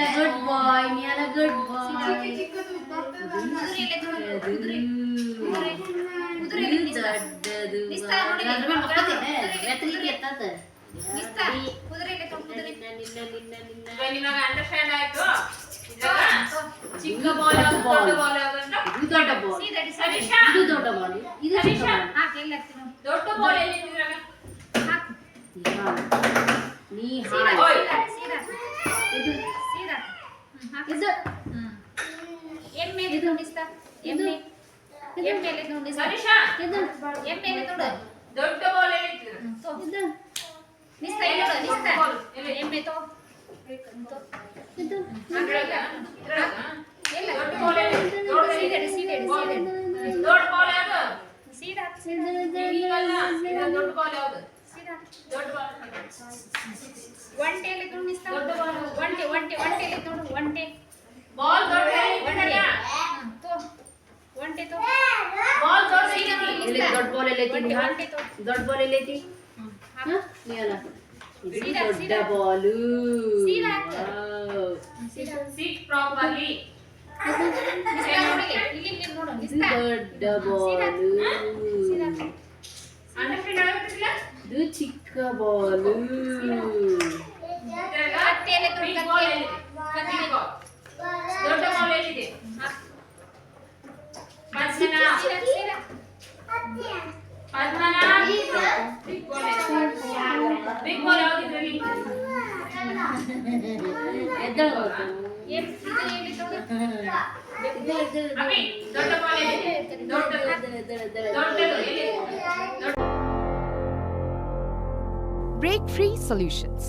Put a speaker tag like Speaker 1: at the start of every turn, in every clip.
Speaker 1: Good boy, Niala, good boy.
Speaker 2: ನಿಮಗೆ understand ಆಯ್ತು ಚಿಕ್ಕ ಬಾಲ್ ಯಾವುದು ದೊಡ್ಡ ಬಾಲ್ ಯಾವುದು ಅಂತ
Speaker 1: ಇದು ದೊಡ್ಡ ಬಾಲ್ ಇದು ದೊಡ್ಡ ಬಾಲ್ ಇದು ಚಿಕ್ಕ ಬಾಲ್
Speaker 2: ದೊಡ್ಡ ಬಾಲ್ ಎಲ್ಲಿ ಇಟ್ಟಿದ್ರಾಗ
Speaker 1: ನೀ ಹಾಯ್ ಇದು ಇದು
Speaker 3: ಎಮ್ಮೆ ನೋಡಿಸ್ತಾ ಎಮ್ಮೆ ಎಮ್ಮೆಲೆ ನೋಡಿಸ್ತಾ
Speaker 2: ಹರೀಶಾ
Speaker 1: ಇದು
Speaker 3: ಎಮ್ಮೆಲೆ ನೋಡು
Speaker 2: ದೊಡ್ಡ ಬಾಲ್ ಎಲ್ಲಿ ಇಟ್ಟಿದ್ರಾ
Speaker 1: ಇದು
Speaker 3: ನಿಸ್ತಾ ಇಲ್ಲ ನಿಸ್ತಾ ಎಮ್ಮೆ ತೋ
Speaker 1: ಇದು
Speaker 2: ಇದ್ರಾಗ
Speaker 3: ಇಲ್ಲ
Speaker 2: ದೊಡ್ಡ ಬಾಲ್ ಎಲ್ಲಿ ನೋಡು
Speaker 3: ಸೀದಾ
Speaker 2: ದೊಡ್ಡ ಬಾಲ್ ಯಾವುದು
Speaker 3: ಸೀದಾ
Speaker 2: ಹಿಂಗಲ್ಲ ಇದು ದೊಡ್ಡ ಬಾಲ್ ಯಾವುದು
Speaker 3: ಸೀದಾ
Speaker 2: ದೊಡ್ಡ ಬಾಲ್
Speaker 3: ಒಂಟೆಲೆ ನೋಡಿಸ್ತಾ
Speaker 2: ದೊಡ್ಡ ಬಾಲ್
Speaker 3: ಒಂಟೆಲೆ ನೋಡು ಒಂಟೆ
Speaker 2: ಬಾಲ್ ದೊಡ್ಡ ಇಟ್ಟಿದ್ರಾ
Speaker 3: ತೋ ಒಂಟೆ ತೋ
Speaker 2: ಬಾಲ್ ದೊಡ್ಡ
Speaker 1: ಇಲ್ಲಿ ದೊಡ್ಡ ಬಾಲ್ ಎಲ್ಲ ಐತಿ
Speaker 3: ಒಂಟೆ ತೋ
Speaker 1: ದೊಡ್ಡ ಬಾಲ್ ಎಲ್ಲ ಐತಿ ನೀಯಲ್ಲ
Speaker 3: ಸೀದಾ,
Speaker 1: ದೊಡ್ಡ
Speaker 3: ಸೀದಾ.
Speaker 1: ಬಾಲು
Speaker 3: ಸೀದಾ ಹಾಕು.
Speaker 2: ಸಿಟ್ ಪ್ರಾಪರ್ಲಿ
Speaker 3: ನಿಸ್ತಾ ನೋಡಿ ಇಲ್ಲಿ ನೋಡು ನಿಸ್ತಾ
Speaker 1: ದೊಡ್ಡ ಬಾಲು
Speaker 3: ಸೀದಾ
Speaker 2: ಅಂಡರ್ಸ್ಟ್ಯಾಂಡ್ ಆಗುತ್ತಿಲ್ಲ
Speaker 1: ಇದು ಚಿಕ್ಕ ಬಾಲು
Speaker 3: ಕತ್ತೆಲೆ ನೋಡು
Speaker 2: ಬಿಗ್ ಬಾಲ್ ಎಲ್ಲಿ ಬಿಗ್ ಬಾಲ್ ದೊಡ್ಡ ಬಾಲ್ ಎಲ್ಲಿದೆ ಪದ್ಮನಾಭ
Speaker 3: ಸೀದಾ
Speaker 2: Padmanabha big ball big ball ಯಾವುದು ಇದರಲ್ಲಿ
Speaker 1: ಎದ್ದಳು
Speaker 3: ಎಲ್ಲಿ ನೋಡು
Speaker 2: ಅಭಿ ದೊಡ್ಡ ಬಾಲ್ ಎಲ್ಲಿದೆ ದೊಡ್ಡದು ದೊಡ್ಡದು ಎಲ್ಲಿದೆ
Speaker 4: Break Free Solutions,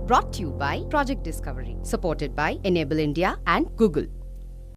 Speaker 4: brought to you by Project Discovery, supported by Enable India and Google.